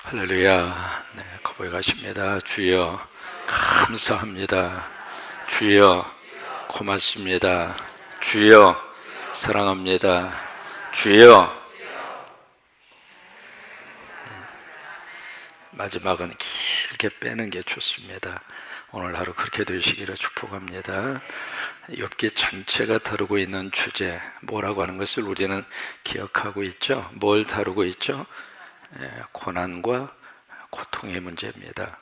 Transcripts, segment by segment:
할렐루야. 네, 고백하십니다. 주여 감사합니다. 주여 고맙습니다. 주여 사랑합니다. 주여. 마지막은 길게 빼는 게 좋습니다. 오늘 하루 그렇게 되시기를 축복합니다. 욥기 전체가 다루고 있는 주제, 뭐라고 하는 것을 우리는 기억하고 있죠. 뭘 다루고 있죠? 고난과 고통의 문제입니다.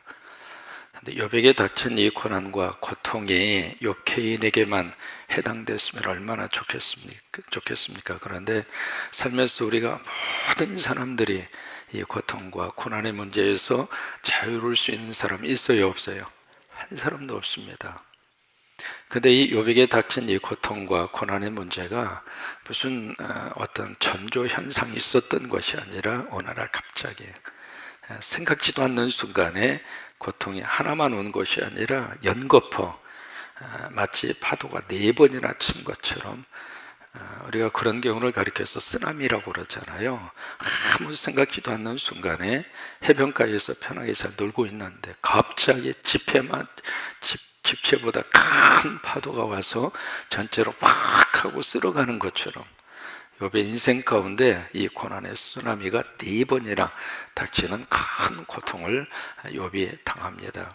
근데 욥에게 닥친 이 고난과 고통이 욥 개인에게만 해당됐으면 얼마나 좋겠습니까? 그런데 살면서 우리가 모든 사람들이 이 고통과 고난의 문제에서 자유로울 수 있는 사람이 있어요, 없어요? 한 사람도 없습니다. 근데 이 욥에게 닥친 이 고통과 고난의 문제가 무슨 어떤 전조 현상이 있었던 것이 아니라 어느 날 갑자기 생각지도 않는 순간에 고통이 하나만 온 것이 아니라 연거푸 마치 파도가 4번이나 친 것처럼 우리가 그런 경우를 가리켜서 쓰나미라고 그러잖아요. 아무 생각지도 않는 순간에 해변가에서 편하게 잘 놀고 있는데 갑자기 집채보다 큰 파도가 와서 전체로 확 하고 쓸어가는 것처럼 욥의 인생 가운데 이 고난의 쓰나미가 4번이나 닥치는 큰 고통을 욥이 당합니다.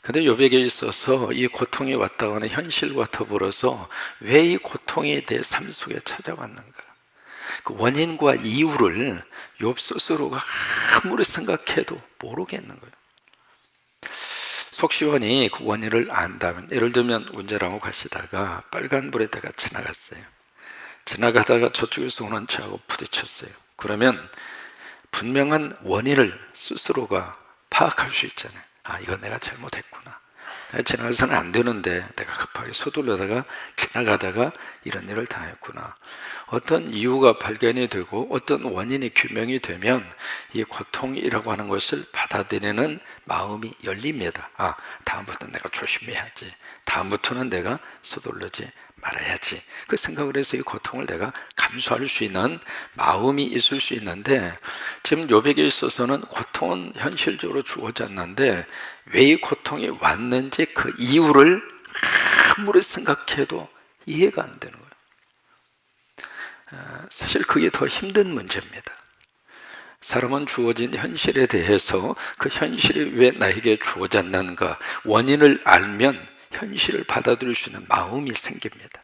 근데 욥에게 있어서 이 고통이 왔다고 하는 현실과 더불어서 왜 이 고통이 내 삶 속에 찾아왔는가, 그 원인과 이유를 욥 스스로가 아무리 생각해도 모르겠는 거예요. 속시원히 그 원인을 안다면, 예를 들면 운전을 하고 가시다가 빨간불에다가 지나갔어요. 지나가다가 저쪽에서 오는 차하고 부딪혔어요. 그러면 분명한 원인을 스스로가 파악할 수 있잖아요. 아, 이건 내가 잘못했구나. 내가 지나가서는 안 되는데 내가 급하게 서둘러다가 지나가다가 이런 일을 당했구나. 어떤 이유가 발견이 되고 어떤 원인이 규명이 되면 이 고통이라고 하는 것을 받아들이는 마음이 열립니다. 아, 다음부터는 내가 조심해야지. 다음부터는 내가 서둘러지 말아야지. 그 생각을 해서 이 고통을 내가 감수할 수 있는 마음이 있을 수 있는데, 지금 욥에게 있어서는 고통은 현실적으로 주어졌는데 왜 이 고통이 왔는지 그 이유를 아무리 생각해도 이해가 안 되는 거예요. 사실 그게 더 힘든 문제입니다. 사람은 주어진 현실에 대해서 그 현실이 왜 나에게 주어졌는가, 원인을 알면 현실을 받아들일 수 있는 마음이 생깁니다.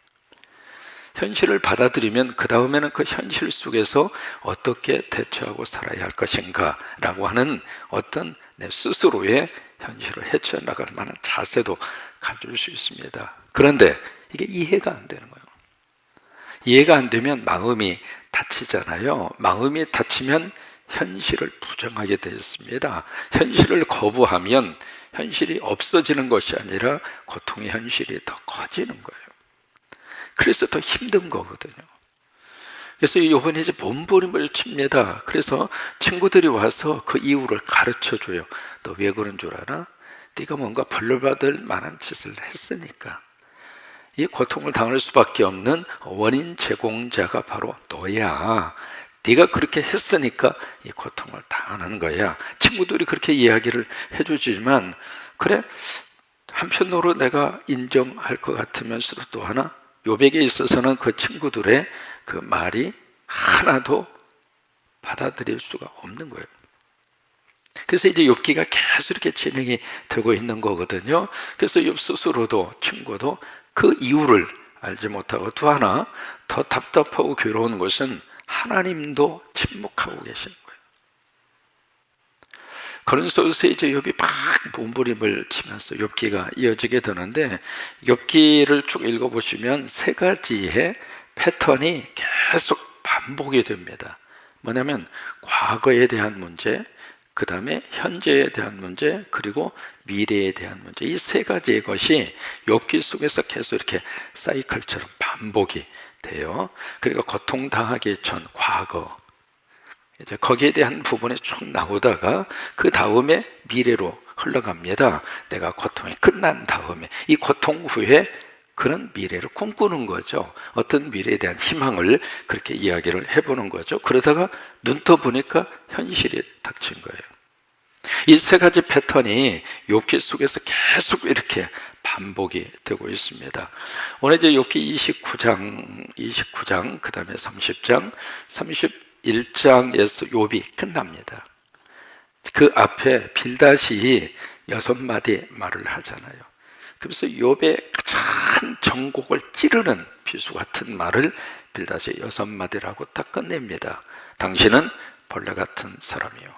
현실을 받아들이면 그 다음에는 그 현실 속에서 어떻게 대처하고 살아야 할 것인가 라고 하는 어떤 내 스스로의 현실을 헤쳐나갈 만한 자세도 가질 수 있습니다. 그런데 이게 이해가 안 되는 거예요. 이해가 안 되면 마음이 다치잖아요. 마음이 다치면 현실을 부정하게 되어 있습니다. 현실을 거부하면 현실이 없어지는 것이 아니라 고통의 현실이 더 커지는 거예요. 그래서 더 힘든 거거든요. 그래서 욥은 이제 몸부림을 칩니다. 그래서 친구들이 와서 그 이유를 가르쳐줘요. 너 왜 그런 줄 알아? 네가 뭔가 벌받을 만한 짓을 했으니까. 이 고통을 당할 수밖에 없는 원인 제공자가 바로 너야. 네가 그렇게 했으니까 이 고통을 당하는 거야. 친구들이 그렇게 이야기를 해주지만, 그래, 한편으로 내가 인정할 것 같으면서도 또 하나, 욥에게 있어서는 그 친구들의 그 말이 하나도 받아들일 수가 없는 거예요. 그래서 이제 욥기가 계속 이렇게 진행이 되고 있는 거거든요. 그래서 욥 스스로도 친구도 그 이유를 알지 못하고, 또 하나 더 답답하고 괴로운 것은 하나님도 침묵하고 계시는 거예요. 그런 속에서 이제 욥이 막 몸부림을 치면서 욥기가 이어지게 되는데, 욥기를 쭉 읽어보시면 3가지의 패턴이 계속 반복이 됩니다. 뭐냐면 과거에 대한 문제, 그 다음에 현재에 대한 문제, 그리고 미래에 대한 문제. 이 3가지의 것이 욥기 속에서 계속 이렇게 사이클처럼 반복이 돼요. 그러니까 고통당하기 전 과거, 이제 거기에 대한 부분이 쭉 나오다가 그 다음에 미래로 흘러갑니다. 내가 고통이 끝난 다음에, 이 고통 후에 그런 미래를 꿈꾸는 거죠. 어떤 미래에 대한 희망을 그렇게 이야기를 해보는 거죠. 그러다가 눈 떠 보니까 현실이 닥친 거예요. 이 세 가지 패턴이 욥기 속에서 계속 이렇게 반복이 되고 있습니다. 오늘 이제 욥기 29장, 그 다음에 30장, 31장에서 욥이 끝납니다. 그 앞에 빌닷이 6마디 말을 하잖아요. 그래서 욥의 큰 정곡을 찌르는 비수 같은 말을 빌닷이 6마디라고 딱 끝냅니다. 당신은 벌레 같은 사람이요,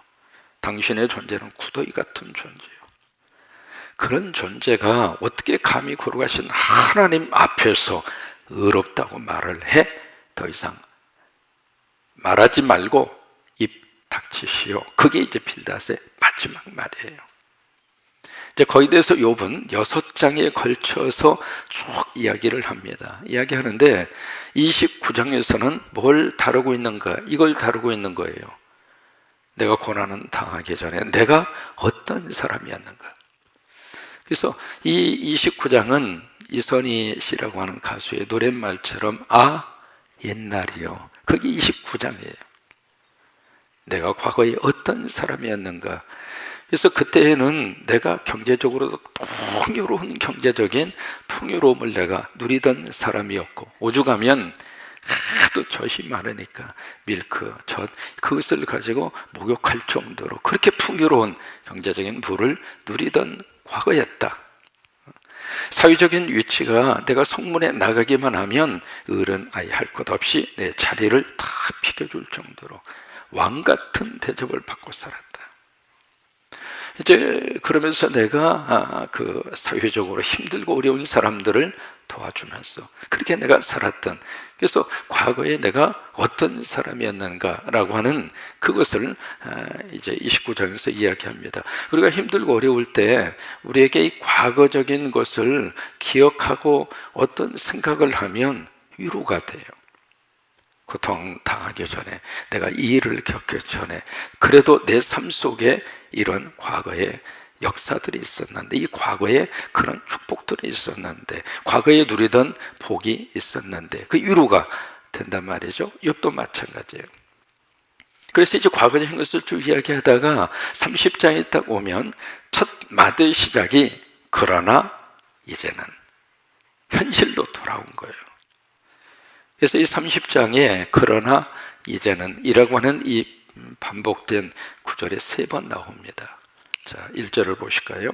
당신의 존재는 구더기 같은 존재요. 그런 존재가 어떻게 감히 거룩하신 하나님 앞에서 의롭다고 말을 해? 더 이상 말하지 말고 입 닥치시오. 그게 이제 빌닷의 마지막 말이에요. 이제 거기에 대해서 욥은 6장에 걸쳐서 쭉 이야기를 합니다. 이야기하는데 29장에서는 뭘 다루고 있는가? 이걸 다루고 있는 거예요. 내가 고난은 당하기 전에 내가 어떤 사람이었는가? 그래서 이 29장은 이선희 씨라고 하는 가수의 노랫말처럼 옛날이요. 그게 29장이에요. 내가 과거에 어떤 사람이었는가? 그래서 그때에는 내가 경제적으로도 풍요로운 경제적인 풍요로움을 내가 누리던 사람이었고, 오죽하면 하도 젖이 많으니까 밀크, 젖, 그것을 가지고 목욕할 정도로 그렇게 풍요로운 경제적인 부를 누리던 과거였다. 사회적인 위치가 내가 성문에 나가기만 하면 어른 아이 할 것 없이 내 자리를 다 비켜줄 정도로 왕 같은 대접을 받고 살았다. 이제 그러면서 내가 그 사회적으로 힘들고 어려운 사람들을 도와주면서 그렇게 내가 살았던, 그래서 과거에 내가 어떤 사람이었는가라고 하는 그것을 이제 29장에서 이야기합니다. 우리가 힘들고 어려울 때 우리에게 이 과거적인 것을 기억하고 어떤 생각을 하면 위로가 돼요. 고통당하기 전에, 내가 이 일을 겪기 전에 그래도 내 삶 속에 이런 과거의 역사들이 있었는데, 이 과거에 그런 축복들이 있었는데, 과거에 누리던 복이 있었는데 그 위로가 된단 말이죠. 욥도 마찬가지예요. 그래서 이제 과거적인 것을 쭉 이야기하다가 30장에 딱 오면 첫 마디 시작이 그러나 이제는 현실로 돌아온 거예요. 그래서 이 30장에 그러나 이제는 이라고 하는 이 반복된 구절이 3번 나옵니다. 자, 1절을 보실까요?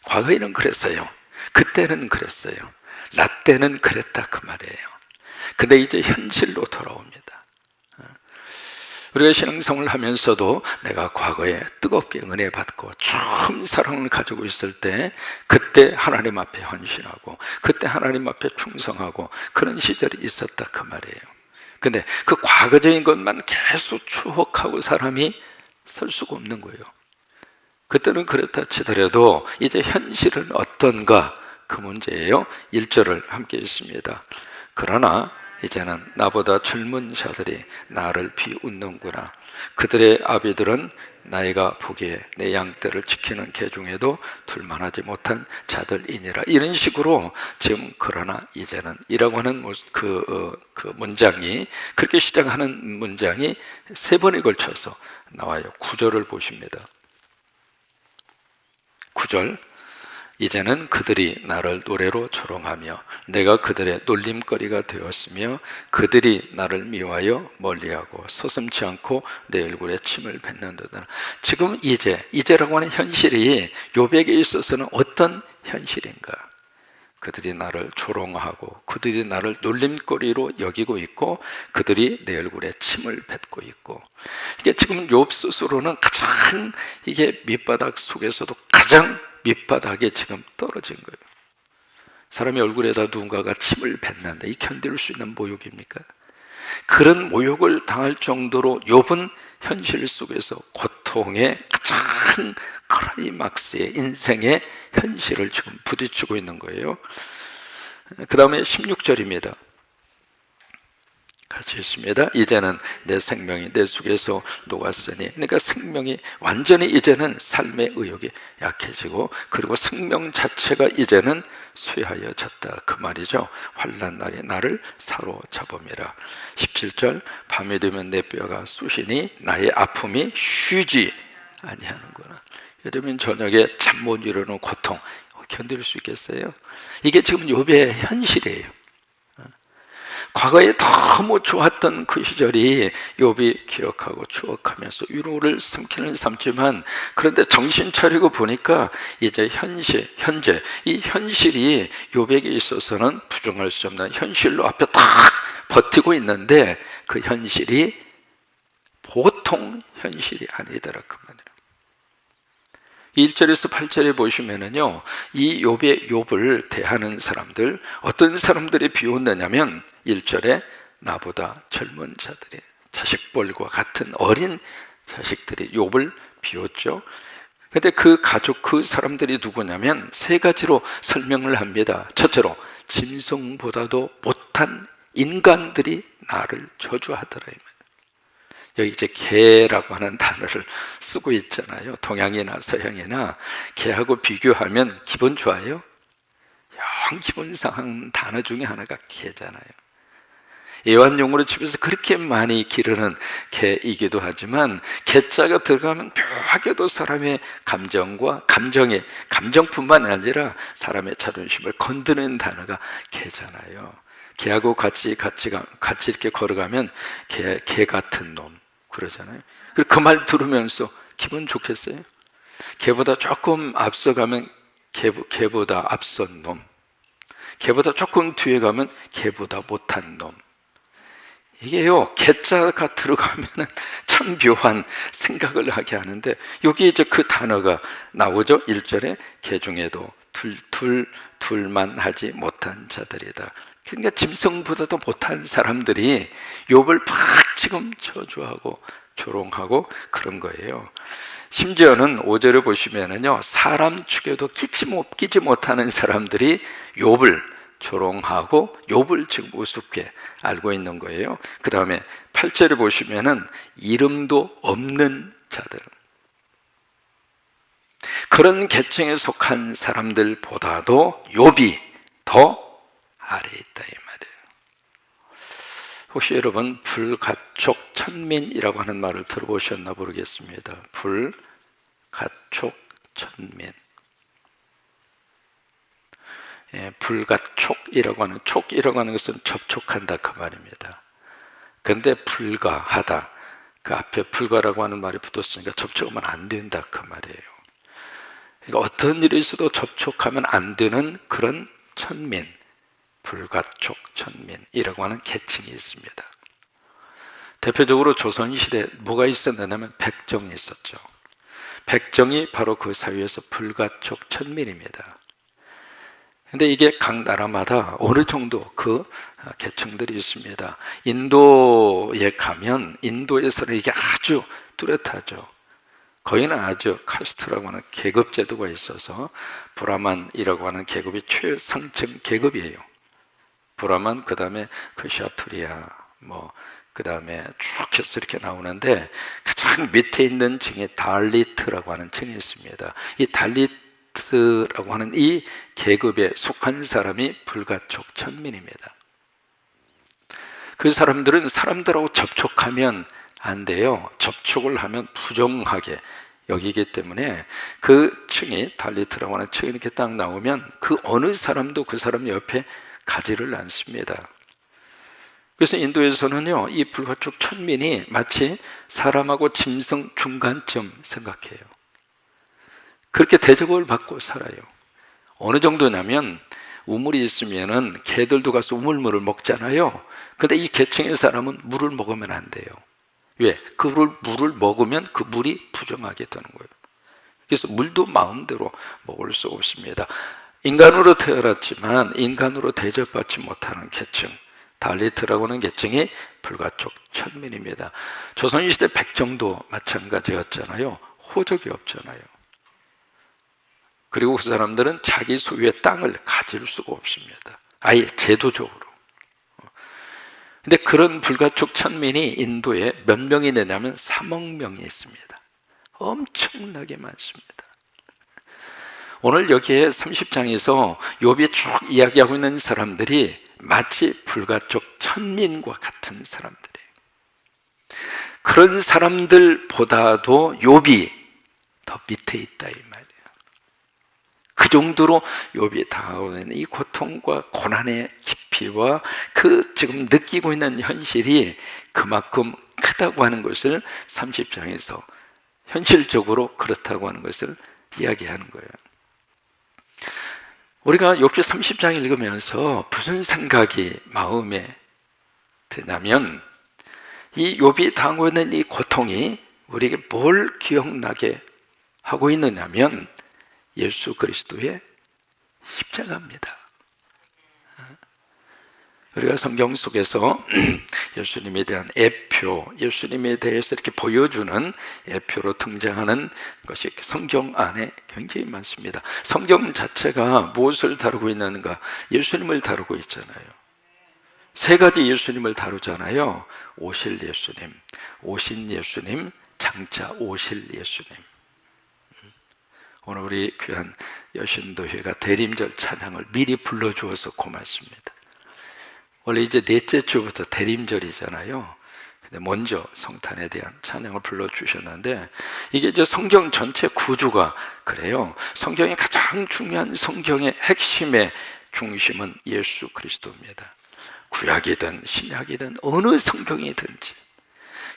과거에는 그랬어요. 그때는 그랬어요. 나 때는 그랬다, 그 말이에요. 근데 이제 현실로 돌아옵니다. 우리가 신앙생활을 하면서도 내가 과거에 뜨겁게 은혜 받고 처음 사랑을 가지고 있을 때 그때 하나님 앞에 헌신하고 그때 하나님 앞에 충성하고 그런 시절이 있었다, 그 말이에요. 근데 그 과거적인 것만 계속 추억하고 사람이 설 수가 없는 거예요. 그때는 그렇다 치더라도 이제 현실은 어떤가, 그 문제예요. 1절을 함께 읽습니다. 그러나 이제는 나보다 젊은 자들이 나를 비웃는구나. 그들의 아비들은 나이가 보기에 내 양떼를 지키는 개 중에도 둘만하지 못한 자들이니라. 이런 식으로 지금 그러나 이제는 이라고 하는 그 문장이, 그렇게 시작하는 문장이 3번에 걸쳐서 나와요. 9절을 보십니다. 9절, 이제는 그들이 나를 노래로 조롱하며 내가 그들의 놀림거리가 되었으며 그들이 나를 미워하여 멀리하고 서슴지 않고 내 얼굴에 침을 뱉는도다. 지금 이제라고 하는 현실이 욥에게 있어서는 어떤 현실인가? 그들이 나를 조롱하고 그들이 나를 놀림거리로 여기고 있고 그들이 내 얼굴에 침을 뱉고 있고, 이게 지금 욥 스스로는 가장 이게 밑바닥 속에서도 가장 밑바닥에 지금 떨어진 거예요. 사람의 얼굴에다 누군가가 침을 뱉는데 이 견딜 수 있는 모욕입니까? 그런 모욕을 당할 정도로 욥은 현실 속에서 고통의 가장 클라이막스의 인생의 현실을 지금 부딪히고 있는 거예요. 그 다음에 16절입니다. 같이 있습니다. 이제는 내 생명이 내 속에서 녹았으니, 그러니까 생명이 완전히 이제는 삶의 의욕이 약해지고, 그리고 생명 자체가 이제는 쇠하여졌다, 그 말이죠. 환난 날이 나를 사로잡음이라. 17절, 밤이 되면 내 뼈가 쑤시니 나의 아픔이 쉬지 아니하는구나. 요즘엔 저녁에 잠 못 이루는 고통 견딜 수 있겠어요? 이게 지금 욥의 현실이에요. 과거에 너무 좋았던 그 시절이 욥이 기억하고 추억하면서 위로를 삼키는 삼지만, 그런데 정신 차리고 보니까 이제 현재 이 현실이 욥에게 있어서는 부정할 수 없는 현실로 앞에 딱 버티고 있는데, 그 현실이 보통 현실이 아니더라, 그 말이에요. 1절에서 8절에 보시면은요, 이 욥을 대하는 사람들, 어떤 사람들이 비웃느냐면, 1절에 나보다 젊은 자들이, 자식벌과 같은 어린 자식들이 욥을 비웃죠. 근데 그 가족, 그 사람들이 누구냐면 세 가지로 설명을 합니다. 첫째로, 짐승보다도 못한 인간들이 나를 저주하더라. 여기 이제 개라고 하는 단어를 쓰고 있잖아요. 동양이나 서양이나 개하고 비교하면 기분 좋아요? 영 기분 상한 단어 중에 하나가 개잖아요. 애완용으로 집에서 그렇게 많이 기르는 개이기도 하지만, 개자가 들어가면 묘하게도 사람의 감정과 감정뿐만 아니라 사람의 자존심을 건드는 단어가 개잖아요. 개하고 같이 이렇게 걸어가면 개 같은 놈 그러잖아요. 그 말 들으면서 기분 좋겠어요? 개보다 조금 앞서가면 개보다 앞선 놈, 개보다 조금 뒤에 가면 개보다 못한 놈. 이게요, 개자가 들어가면은 참 묘한 생각을 하게 하는데, 여기 이제 그 단어가 나오죠. 1절에 개 중에도 둘만 하지 못한 자들이다. 그러니까 짐승보다도 못한 사람들이 욥을 막 지금 저주하고 조롱하고 그런 거예요. 심지어는 5절에 보시면은요, 사람 축에도 끼지 못하는 사람들이 욥을 조롱하고 욥을 지금 우습게 알고 있는 거예요. 그 다음에 8절에 보시면은 이름도 없는 자들, 그런 계층에 속한 사람들보다도 욥이 더 아래에 있다, 이 말이에요. 혹시 여러분 불가촉 천민이라고 하는 말을 들어보셨나 모르겠습니다. 불가촉 천민. 불가촉이라고 하는, 촉이라고 하는 것은 접촉한다 그 말입니다. 근데 불가하다, 그 앞에 불가라고 하는 말이 붙었으니까 접촉하면 안 된다 그 말이에요. 그러니까 어떤 일이 있어도 접촉하면 안 되는 그런 천민, 불가촉 천민이라고 하는 계층이 있습니다. 대표적으로 조선시대에 뭐가 있었냐면 백정이 있었죠. 백정이 바로 그 사회에서 불가촉 천민입니다. 근데 이게 각 나라마다 어느 정도 그 계층들이 있습니다. 인도에 가면 인도에서는 이게 아주 뚜렷하죠. 거기는 아주 카스트라고 하는 계급 제도가 있어서 브라만이라고 하는 계급이 최상층 계급이에요. 브라만, 그 다음에 샤투리아, 그 다음에 쭉 해서 이렇게 나오는데, 가장 밑에 있는 층이 달리트라고 하는 층이 있습니다. 이 달리트라고 하는 이 계급에 속한 사람이 불가촉 천민입니다. 그 사람들은 사람들하고 접촉하면 안 돼요. 접촉을 하면 부정하게 여기기 때문에 그 층이, 달리트라고 하는 층이 이렇게 딱 나오면 그 어느 사람도 그 사람 옆에 가지를 않습니다. 그래서 인도에서는요, 이 불가촉 천민이 마치 사람하고 짐승 중간쯤 생각해요. 그렇게 대접을 받고 살아요. 어느 정도냐면 우물이 있으면은 개들도 가서 우물물을 먹잖아요. 근데 이 계층의 사람은 물을 먹으면 안 돼요. 왜? 그 물을 먹으면 그 물이 부정하게 되는 거예요. 그래서 물도 마음대로 먹을 수 없습니다. 인간으로 태어났지만 인간으로 대접받지 못하는 계층, 달리트라고 하는 계층이 불가촉 천민입니다. 조선시대 백정도 마찬가지였잖아요. 호적이 없잖아요. 그리고 그 사람들은 자기 소유의 땅을 가질 수가 없습니다. 아예 제도적으로. 근데 그런 불가촉 천민이 인도에 몇 명이 되냐면 3억 명이 있습니다. 엄청나게 많습니다. 오늘 여기에 30장에서 욥이 쭉 이야기하고 있는 사람들이 마치 불가촉 천민과 같은 사람들이에요. 그런 사람들보다도 욥이 더 밑에 있다 이 말이에요. 그 정도로 욥이 당하고 있는 이 고통과 고난의 깊이와 그 지금 느끼고 있는 현실이 그만큼 크다고 하는 것을 30장에서 현실적으로 그렇다고 하는 것을 이야기하는 거예요. 우리가 욥기 30장 읽으면서 무슨 생각이 마음에 드냐면 이 욥이 당하고 있는 이 고통이 우리에게 뭘 기억나게 하고 있느냐면 예수 그리스도의 십자가입니다. 우리가 성경 속에서 예수님에 대한 애표, 예수님에 대해서 이렇게 보여주는 애표로 등장하는 것이 성경 안에 굉장히 많습니다. 성경 자체가 무엇을 다루고 있는가? 예수님을 다루고 있잖아요. 세 가지 예수님을 다루잖아요. 오실 예수님, 오신 예수님, 장차 오실 예수님. 오늘 우리 귀한 여신도회가 대림절 찬양을 미리 불러주어서 고맙습니다. 원래 이제 넷째 주부터 대림절이잖아요. 근데 먼저 성탄에 대한 찬양을 불러주셨는데 이게 이제 성경 전체 구조가 그래요. 성경의 가장 중요한 성경의 핵심의 중심은 예수 그리스도입니다. 구약이든 신약이든 어느 성경이든지.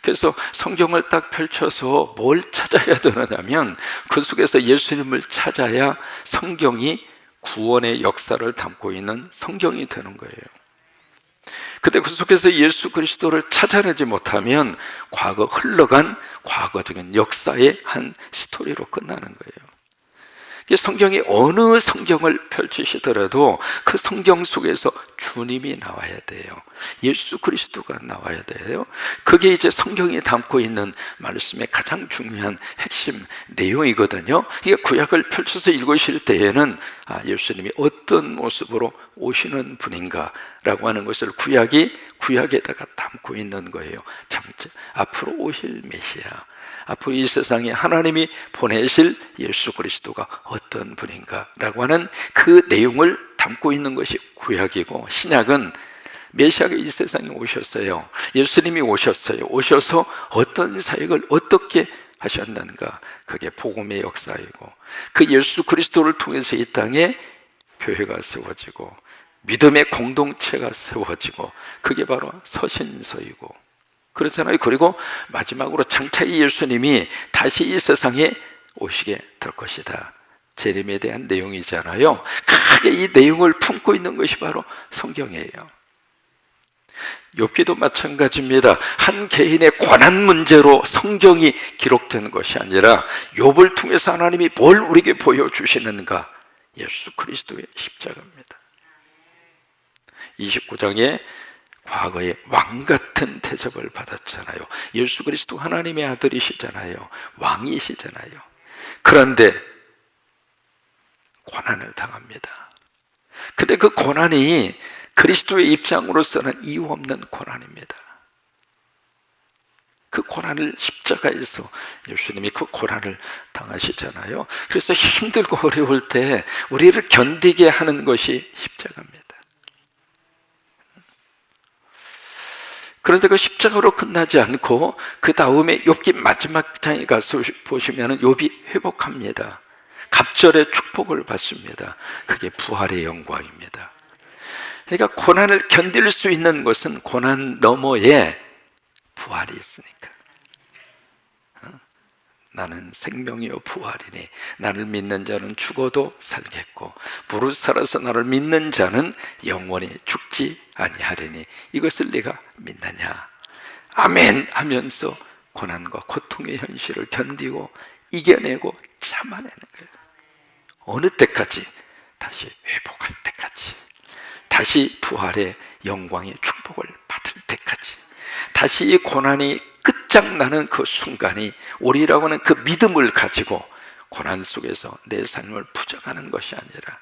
그래서 성경을 딱 펼쳐서 뭘 찾아야 되느냐면 그 속에서 예수님을 찾아야 성경이 구원의 역사를 담고 있는 성경이 되는 거예요. 근데 그 속에서 예수 그리스도를 찾아내지 못하면 과거 흘러간 과거적인 역사의 한 스토리로 끝나는 거예요. 성경이 어느 성경을 펼치시더라도 그 성경 속에서 주님이 나와야 돼요. 예수 그리스도가 나와야 돼요. 그게 이제 성경이 담고 있는 말씀의 가장 중요한 핵심 내용이거든요. 이게 구약을 펼쳐서 읽으실 때에는 예수님이 어떤 모습으로 오시는 분인가 라고 하는 것을 구약에다가 담고 있는 거예요. 장차 앞으로 오실 메시아, 앞으로 이 세상에 하나님이 보내실 예수 그리스도가 어떤 분인가 라고 하는 그 내용을 담고 있는 것이 구약이고, 신약은 메시아가 이 세상에 오셨어요. 예수님이 오셨어요. 오셔서 어떤 사역을 어떻게 하셨는가, 그게 복음의 역사이고, 그 예수 그리스도를 통해서 이 땅에 교회가 세워지고 믿음의 공동체가 세워지고, 그게 바로 서신서이고 그렇잖아요. 그리고 마지막으로 장차 이 예수님이 다시 이 세상에 오시게 될 것이다. 재림에 대한 내용이잖아요. 크게 이 내용을 품고 있는 것이 바로 성경이에요. 욥기도 마찬가지입니다. 한 개인의 고난 문제로 성경이 기록된 것이 아니라 욥을 통해서 하나님이 뭘 우리에게 보여주시는가? 예수 그리스도의 십자가입니다. 29장에 과거에 왕같은 대접을 받았잖아요. 예수 그리스도 하나님의 아들이시잖아요. 왕이시잖아요. 그런데 고난을 당합니다. 근데 그 고난이 그리스도의 입장으로서는 이유 없는 고난입니다. 그 고난을 십자가에서 예수님이 그 고난을 당하시잖아요. 그래서 힘들고 어려울 때 우리를 견디게 하는 것이 십자가입니다. 그런데 그 십자가로 끝나지 않고 그 다음에 욥기 마지막 장에 가서 보시면 욥이 회복합니다. 갑절의 축복을 받습니다. 그게 부활의 영광입니다. 그러니까 고난을 견딜 수 있는 것은 고난 너머에 부활이 있으니까. 나는 생명이요 부활이니 나를 믿는 자는 죽어도 살겠고 무릇 살아서 나를 믿는 자는 영원히 죽지 아니하리니 이것을 네가 믿느냐? 아멘 하면서 고난과 고통의 현실을 견디고 이겨내고 참아내는 거예요. 어느 때까지? 다시 회복할 때까지, 다시 부활의 영광의 축복을 받을 때까지, 다시 이 고난이 끝장나는 그 순간이 우리라고 하는 그 믿음을 가지고 고난 속에서 내 삶을 부정하는 것이 아니라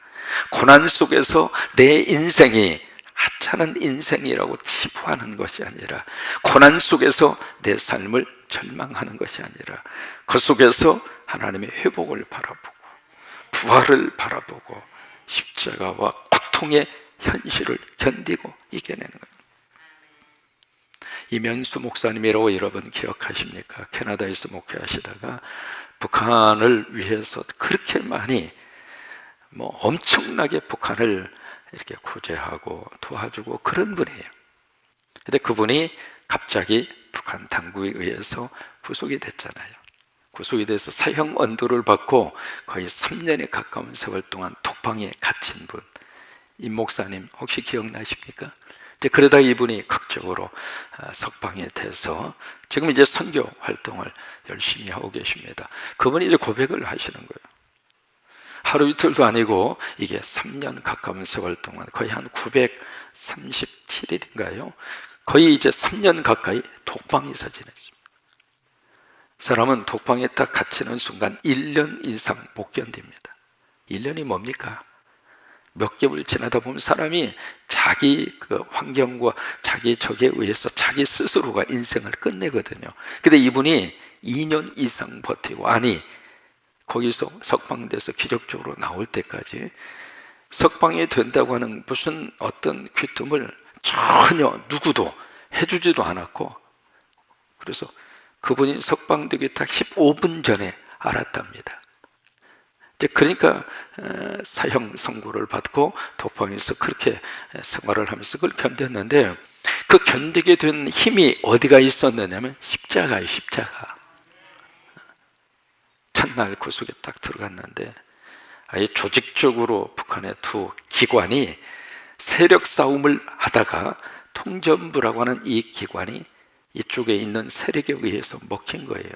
고난 속에서 내 인생이 하찮은 인생이라고 치부하는 것이 아니라, 고난 속에서 내 삶을 절망하는 것이 아니라, 그 속에서 하나님의 회복을 바라보고 부활을 바라보고 십자가와 고통의 현실을 견디고 이겨내는 거예요. 이면수 목사님이라고 여러분 기억하십니까? 캐나다에서 목회하시다가 북한을 위해서 그렇게 많이 엄청나게 북한을 이렇게 구제하고 도와주고 그런 분이에요. 근데 그분이 갑자기 북한 당국에 의해서 구속이 됐잖아요. 구속이 돼서 사형 언도를 받고 거의 3년에 가까운 세월 동안 독방에 갇힌 분, 임 목사님 혹시 기억나십니까? 이제 그러다 이분이 극적으로 석방이 돼서 지금 이제 선교 활동을 열심히 하고 계십니다. 그분이 이제 고백을 하시는 거예요. 하루 이틀도 아니고 이게 3년 가까운 세월 동안 거의 한 937일인가요? 거의 이제 3년 가까이 독방에서 지냈습니다. 사람은 독방에 딱 갇히는 순간 1년 이상 못 견딥니다. 1년이 뭡니까? 몇 개월 지나다 보면 사람이 자기 그 환경과 자기 적에 의해서 자기 스스로가 인생을 끝내거든요. 근데 이분이 2년 이상 버티고, 아니 거기서 석방돼서 기적적으로 나올 때까지 석방이 된다고 하는 무슨 어떤 귀뜸을 전혀 누구도 해주지도 않았고, 그래서 그분이 석방되기 딱 15분 전에 알았답니다. 그러니까 사형 선고를 받고 독방에서 그렇게 생활을 하면서 그걸 견뎠는데, 그 견디게 된 힘이 어디가 있었느냐면 십자가예요. 십자가. 첫날 구속에 딱 들어갔는데 아예 조직적으로 북한의 두 기관이 세력 싸움을 하다가 통전부라고 하는 이 기관이 이쪽에 있는 세력에 의해서 먹힌 거예요.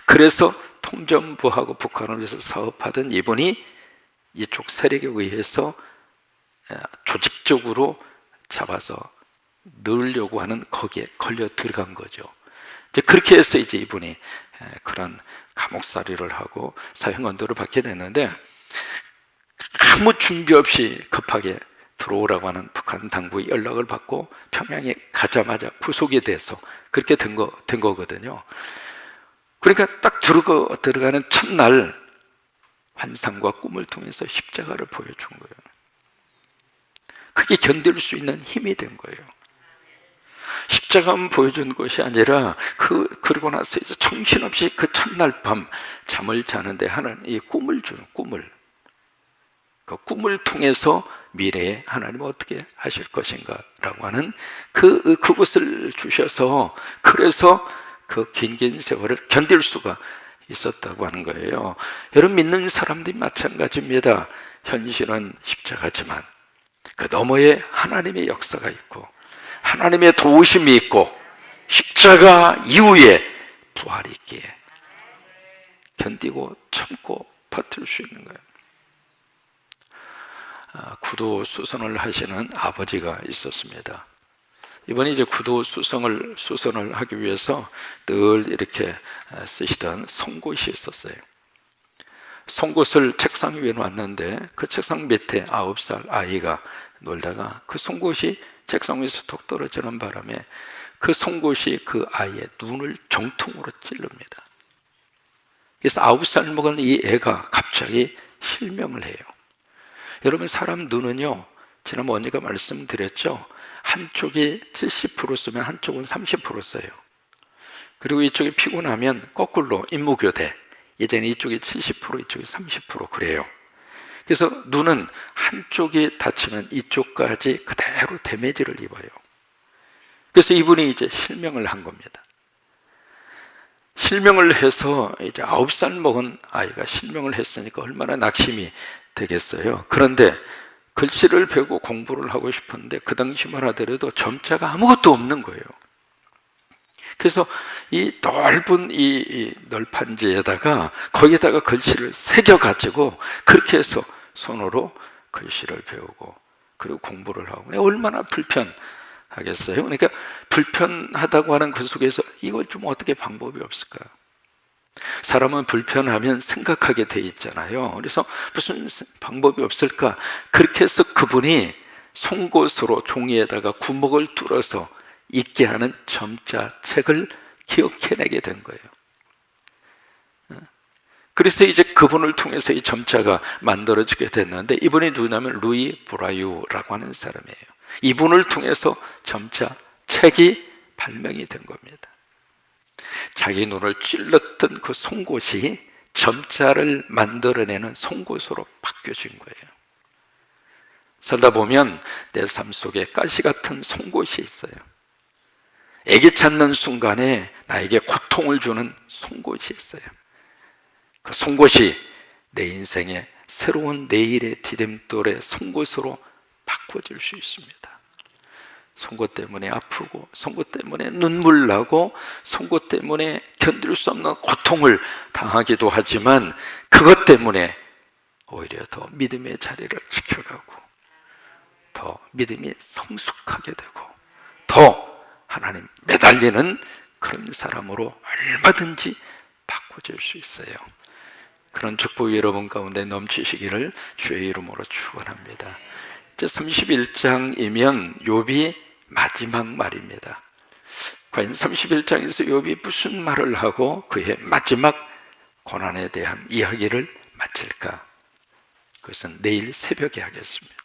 그래서 통전부하고 북한을 위해서 사업하던 이분이 이쪽 세력에 의해서 조직적으로 잡아서 넣으려고 하는 거기에 걸려 들어간 거죠. 이제 그렇게 해서 이제 이분이 그런 감옥살이를 하고 사형언도를 받게 됐는데, 아무 준비 없이 급하게 들어오라고 하는 북한 당국의 연락을 받고 평양에 가자마자 구속이 돼서 그렇게 된 거거든요. 그러니까 딱 들어가는 첫날 환상과 꿈을 통해서 십자가를 보여준 거예요. 그게 견딜 수 있는 힘이 된 거예요. 십자가만 보여준 것이 아니라 그러고 나서 이제 정신없이 그 첫날 밤 잠을 자는데 하나님 이 꿈을 주는 꿈을, 그 꿈을 통해서 미래에 하나님은 어떻게 하실 것인가 라고 하는 그것을 주셔서, 그래서 그 긴 세월을 견딜 수가 있었다고 하는 거예요. 여러분, 믿는 사람들이 마찬가지입니다. 현실은 십자가지만 그 너머에 하나님의 역사가 있고 하나님의 도우심이 있고 십자가 이후에 부활이 있기에 견디고 참고 버틸 수 있는 거예요. 구도 수선을 하시는 아버지가 있었습니다. 이번에 이제 구도 수선을 하기 위해서 늘 이렇게 쓰시던 송곳이 있었어요. 송곳을 책상 위에 놨는데 그 책상 밑에 9살 아이가 놀다가 그 송곳이 책상 위에서 톡 떨어지는 바람에 그 송곳이 그 아이의 눈을 정통으로 찔릅니다. 그래서 9살 먹은 이 애가 갑자기 실명을 해요. 여러분, 사람 눈은요, 지난번 언니가 말씀드렸죠, 한쪽이 70% 쓰면 한쪽은 30% 써요. 그리고 이쪽이 피곤하면 거꾸로 임무교대, 예전에 이쪽이 70% 이쪽이 30% 그래요. 그래서 눈은 한쪽이 다치면 이쪽까지 그대로 데미지를 입어요. 그래서 이분이 이제 실명을 한 겁니다. 실명을 해서 이제 9살 먹은 아이가 실명을 했으니까 얼마나 낙심이 되겠어요. 그런데 글씨를 배우고 공부를 하고 싶었는데 그 당시만 하더라도 점자가 아무것도 없는 거예요. 그래서 이 넓은 이 널판지에다가 거기에다가 글씨를 새겨가지고 그렇게 해서 손으로 글씨를 배우고 그리고 공부를 하고, 얼마나 불편하겠어요. 그러니까 불편하다고 하는 그 속에서 이걸 좀 어떻게 방법이 없을까? 사람은 불편하면 생각하게 돼 있잖아요. 그래서 무슨 방법이 없을까? 그렇게 해서 그분이 송곳으로 종이에다가 구멍을 뚫어서 읽게 하는 점자책을 기억해내게 된 거예요. 그래서 이제 그분을 통해서 이 점자가 만들어지게 됐는데, 이분이 누구냐면 루이 브라유라고 하는 사람이에요. 이분을 통해서 점자책이 발명이 된 겁니다. 자기 눈을 찔렀던 그 송곳이 점자를 만들어내는 송곳으로 바뀌어진 거예요. 살다 보면 내 삶 속에 가시 같은 송곳이 있어요. 애기 찾는 순간에 나에게 고통을 주는 송곳이 있어요. 그 송곳이 내 인생의 새로운 내일의 디딤돌의 송곳으로 바꿔질 수 있습니다. 송곳 때문에 아프고, 송곳 때문에 눈물 나고, 송곳 때문에 견딜 수 없는 고통을 당하기도 하지만, 그것 때문에 오히려 더 믿음의 자리를 지켜가고, 더 믿음이 성숙하게 되고, 더 하나님 매달리는 그런 사람으로 얼마든지 바꿔줄 수 있어요. 그런 축복이 여러분 가운데 넘치시기를 주의 이름으로 축원합니다. 이제 31장이면 욥이 마지막 말입니다. 과연 31장에서 욥이 무슨 말을 하고 그의 마지막 고난에 대한 이야기를 마칠까? 그것은 내일 새벽에 하겠습니다.